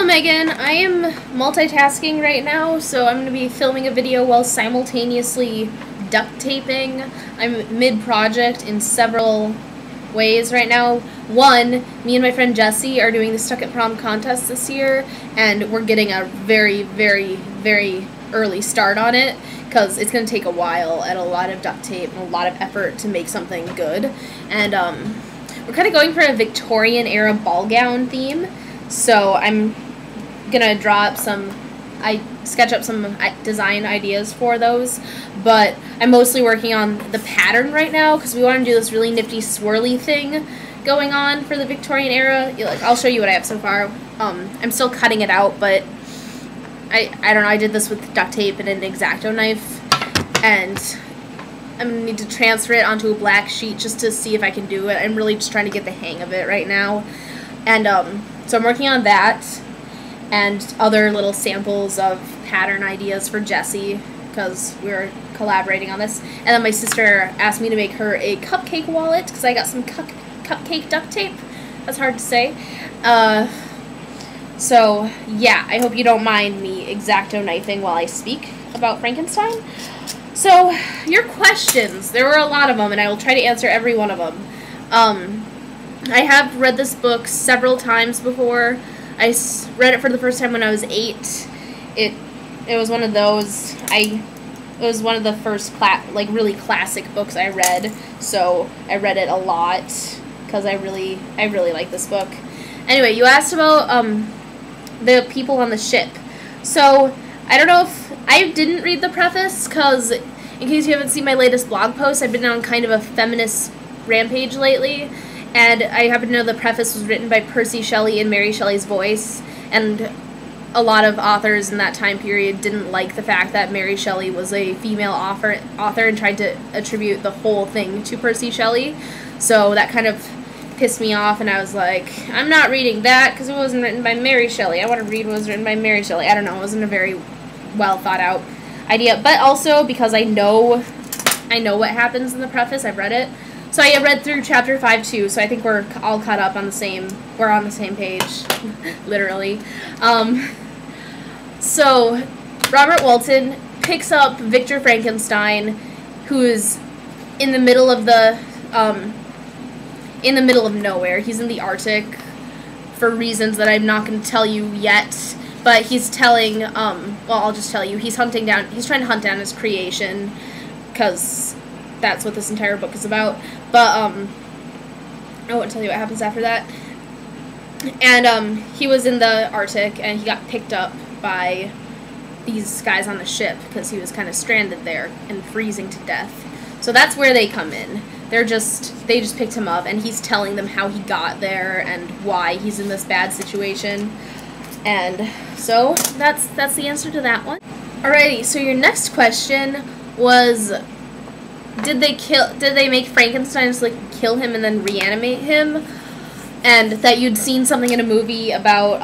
Megan. I am multitasking right now, so I'm going to be filming a video while simultaneously duct taping. I'm mid-project in several ways right now. One, me and my friend Jessie are doing the Stuck at Prom contest this year, and we're getting a very, very, very early start on it, because it's going to take a while and a lot of duct tape and a lot of effort to make something good. And we're kind of going for a Victorian-era ball gown theme. So I'm gonna sketch up some design ideas for those, but I'm mostly working on the pattern right now because we want to do this really nifty swirly thing going on for the Victorian era. I'll show you what I have so far. I'm still cutting it out, but I don't know. I did this with duct tape and an X-Acto knife, and I'm gonna need to transfer it onto a black sheet just to see if I can do it. I'm really just trying to get the hang of it right now, and so I'm working on that and other little samples of pattern ideas for Jessie because we're collaborating on this. And then my sister asked me to make her a cupcake wallet because I got some cupcake duct tape. That's hard to say. So yeah, I hope you don't mind me X-Acto knifing while I speak about Frankenstein. So your questions, there were a lot of them, and I will try to answer every one of them. I have read this book several times before. I read it for the first time when I was 8. It was one of those. It was one of the first really classic books I read. So I read it a lot because I really like this book. Anyway, you asked about the people on the ship. So I don't know if I didn't read the preface because, in case you haven't seen my latest blog post, I've been on kind of a feminist rampage lately. And I happen to know the preface was written by Percy Shelley in Mary Shelley's voice, and a lot of authors in that time period didn't like the fact that Mary Shelley was a female author and tried to attribute the whole thing to Percy Shelley. So that kind of pissed me off, and I was like, I'm not reading that because it wasn't written by Mary Shelley. I want to read what was written by Mary Shelley. I don't know, it wasn't a very well thought out idea, but also because I know what happens in the preface. I've read it. So I read through chapter 5 too, so I think we're all caught up on the same, we're on the same page, literally. So Robert Walton picks up Victor Frankenstein, who is in the middle of nowhere. He's in the Arctic for reasons that I'm not going to tell you yet, but he's telling, well, I'll just tell you, he's trying to hunt down his creation, because that's what this entire book is about. But I won't tell you what happens after that. And he was in the Arctic, and he got picked up by these guys on the ship because he was kind of stranded there and freezing to death. So that's where they come in. They just picked him up, and he's telling them how he got there and why he's in this bad situation. And so that's the answer to that one. Alrighty, so your next question was, did they make Frankenstein just kill him and then reanimate him? And that you'd seen something in a movie about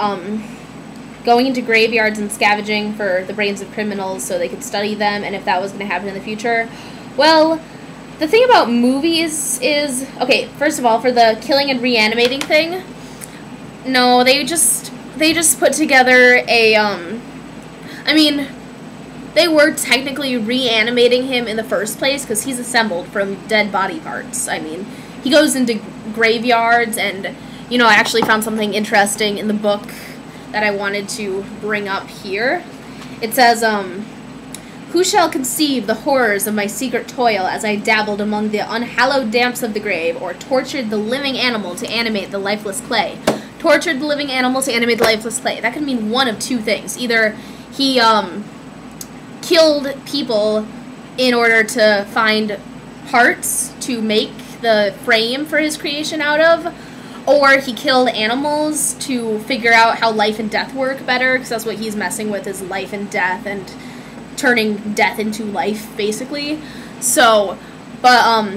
going into graveyards and scavenging for the brains of criminals so they could study them, and if that was going to happen in the future. Well, the thing about movies is, okay, first of all, for the killing and reanimating thing, no, they just put together a I mean, they were technically reanimating him in the first place because he's assembled from dead body parts. I mean, he goes into graveyards, and, you know, I actually found something interesting in the book that I wanted to bring up here. It says, who shall conceive the horrors of my secret toil as I dabbled among the unhallowed damps of the grave, or tortured the living animal to animate the lifeless clay? Tortured the living animal to animate the lifeless clay. That could mean one of two things. Either he, killed people in order to find parts to make the frame for his creation out of, or he killed animals to figure out how life and death work better, because that's what he's messing with, is life and death, and turning death into life, basically. So, but,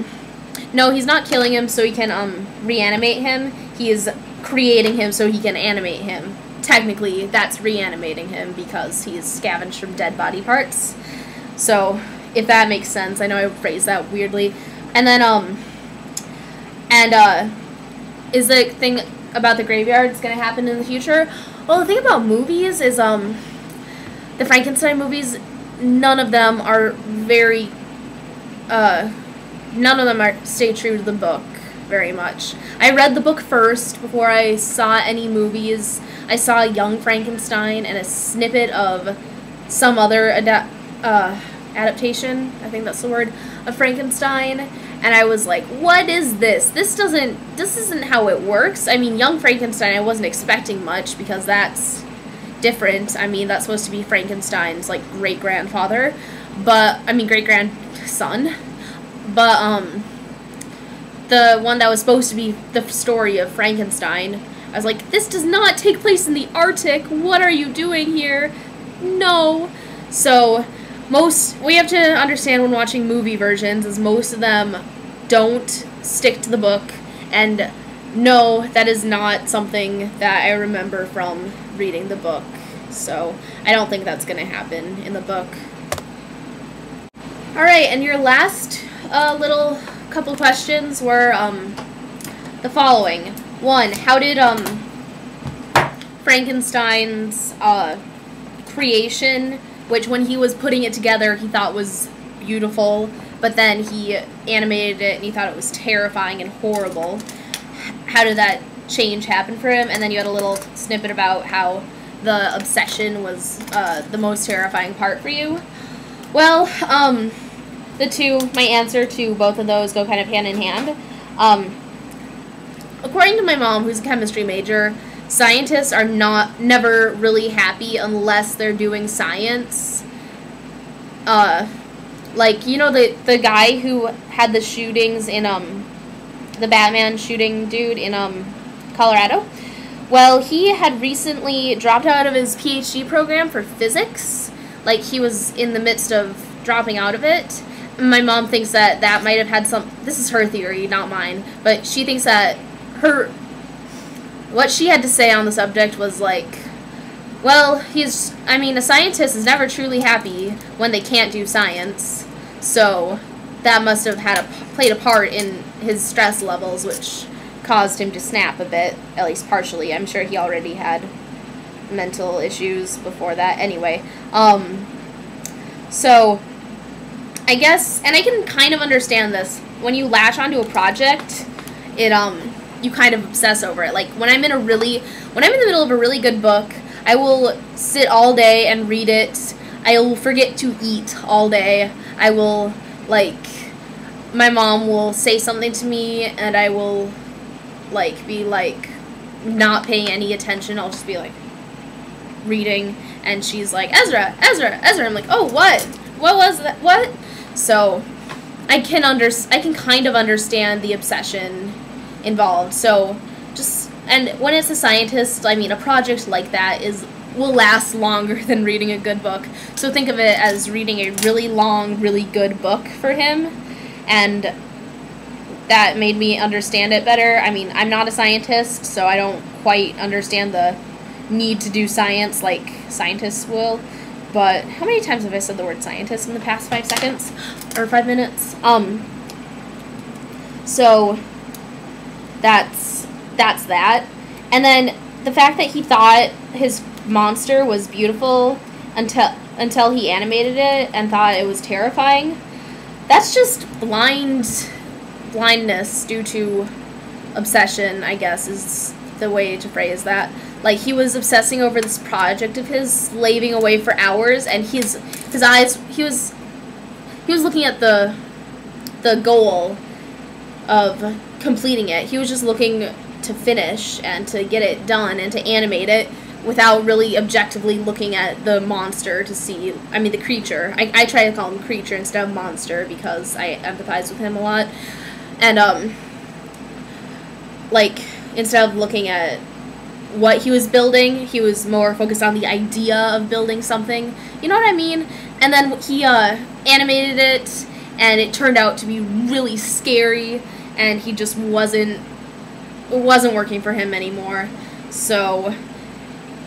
no, he's not killing him so he can, reanimate him. He is creating him so he can animate him. Technically, that's reanimating him because he's scavenged from dead body parts. So, if that makes sense. I know I phrased that weirdly. And then, is the thing about the graveyards going to happen in the future? Well, the thing about movies is, the Frankenstein movies, none of them are very, none of them stay true to the book very much. I read the book first before I saw any movies. I saw Young Frankenstein and a snippet of some other adaptation, I think that's the word, of Frankenstein, and I was like, what is this? This isn't how it works. I mean, Young Frankenstein, I wasn't expecting much because that's different. I mean, that's supposed to be Frankenstein's, like, great-grandfather, but, I mean, great-grandson, but, the one that was supposed to be the story of Frankenstein, I was like, this does not take place in the Arctic. What are you doing here? No. So, we have to understand when watching movie versions is most of them don't stick to the book, and no, that is not something that I remember from reading the book. So, I don't think that's going to happen in the book. Alright, and your last little couple questions were the following. One, how did Frankenstein's creation, which when he was putting it together he thought was beautiful, but then he animated it and he thought it was terrifying and horrible, how did that change happen for him? And then you had a little snippet about how the obsession was the most terrifying part for you. Well, my answer to both of those go kind of hand in hand. According to my mom, who's a chemistry major, scientists are never really happy unless they're doing science. Like, you know, the guy who had the shootings in, the Batman shooting dude in, Colorado? Well, he had recently dropped out of his PhD program for physics. Like, he was in the midst of dropping out of it. My mom thinks that might have had this is her theory, not mine, but she thinks that what she had to say on the subject was like, well, a scientist is never truly happy when they can't do science, so that must have played a part in his stress levels, which caused him to snap a bit, at least partially. I'm sure he already had mental issues before that. Anyway, so I guess, and I can kind of understand this, when you latch onto a project, you kind of obsess over it. Like, when I'm in the middle of a really good book, I will sit all day and read it. I will forget to eat all day. I will, like, my mom will say something to me, and I will, like, be, like, not paying any attention. I'll just be, like, reading, and she's like, Ezra, Ezra, Ezra. I'm like, oh, what? What was that? What? So, I can kind of understand the obsession involved. So, and when it's a scientist, I mean, a project like that will last longer than reading a good book. So think of it as reading a really long, really good book for him, and that made me understand it better. I mean, I'm not a scientist, so I don't quite understand the need to do science like scientists will. But how many times have I said the word scientist in the past 5 seconds? Or 5 minutes? So, that's that. And then, the fact that he thought his monster was beautiful until he animated it and thought it was terrifying, that's just blindness due to obsession, I guess, is the way to phrase that. Like, he was obsessing over this project of his, slaving away for hours, and his eyes, he was looking at the goal of completing it. He was just looking to finish and to get it done and to animate it without really objectively looking at the monster to see, I mean, the creature. I try to call him creature instead of monster because I empathize with him a lot. And, like, instead of looking at what he was building, he was more focused on the idea of building something. You know what I mean? And then he animated it, and it turned out to be really scary, and he just wasn't working for him anymore. So,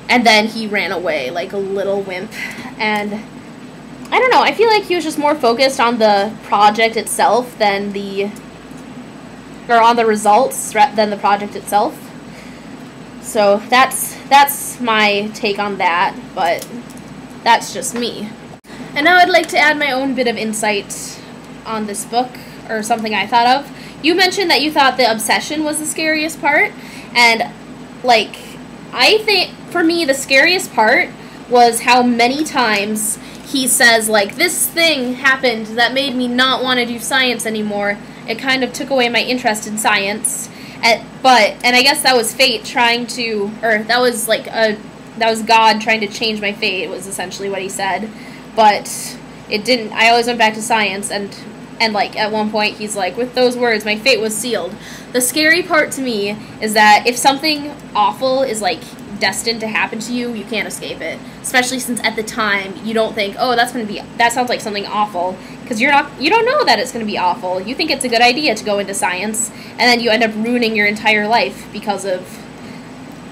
and then he ran away like a little wimp. And I don't know, I feel like he was just more focused on the project itself than on the results than the project itself. So that's my take on that, but that's just me. And now I'd like to add my own bit of insight on this book, or something I thought of. You mentioned that you thought the obsession was the scariest part, and, like, I think, for me, the scariest part was how many times he says, like, this thing happened that made me not want to do science anymore. It kind of took away my interest in science. And I guess that was fate trying to, or that was God trying to change my fate, was essentially what he said. But it didn't. I always went back to science, and like, at one point he's like, with those words, my fate was sealed. The scary part to me is that if something awful is, like, destined to happen to you, you can't escape it. Especially since at the time you don't think, oh, that sounds like something awful, because you don't know that it's going to be awful. You think it's a good idea to go into science, and then you end up ruining your entire life because of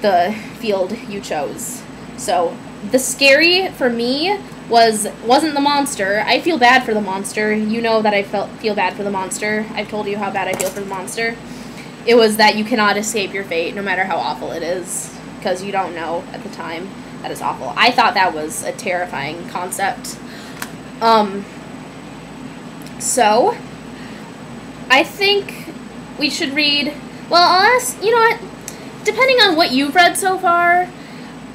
the field you chose. So the scary for me wasn't the monster. I feel bad for the monster. You know that I feel bad for the monster. I've told you how bad I feel for the monster. It was that you cannot escape your fate, no matter how awful it is, because you don't know at the time that it's awful. I thought that was a terrifying concept. So, I think we should read, well, I'll ask, you know what, depending on what you've read so far,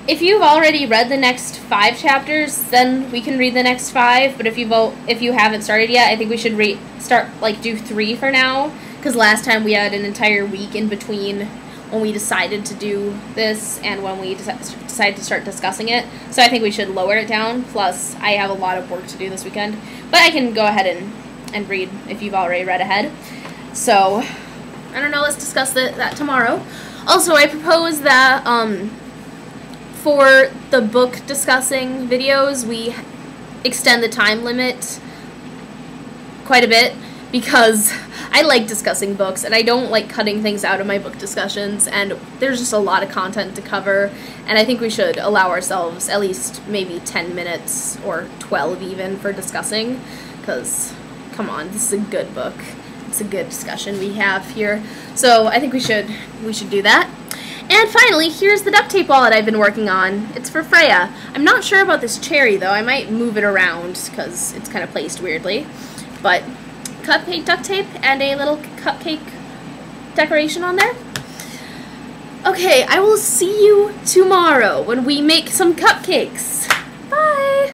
if you've already read the next 5 chapters, then we can read the next 5, but if you haven't started yet, I think we should do 3 for now, because last time we had an entire week in between when we decided to do this and when we decided to start discussing it. So I think we should lower it down. Plus, I have a lot of work to do this weekend. But I can go ahead and read if you've already read ahead. So, I don't know, let's discuss that tomorrow. Also, I propose that for the book discussing videos, we extend the time limit quite a bit, because I like discussing books, and I don't like cutting things out of my book discussions, and there's just a lot of content to cover, and I think we should allow ourselves at least maybe 10 minutes, or 12 even, for discussing, because, come on, this is a good book. It's a good discussion we have here, so I think we should do that. And finally, here's the duct tape wallet I've been working on. It's for Freya. I'm not sure about this cherry, though. I might move it around, because it's kind of placed weirdly, but cupcake duct tape and a little cupcake decoration on there. Okay, I will see you tomorrow when we make some cupcakes. Bye!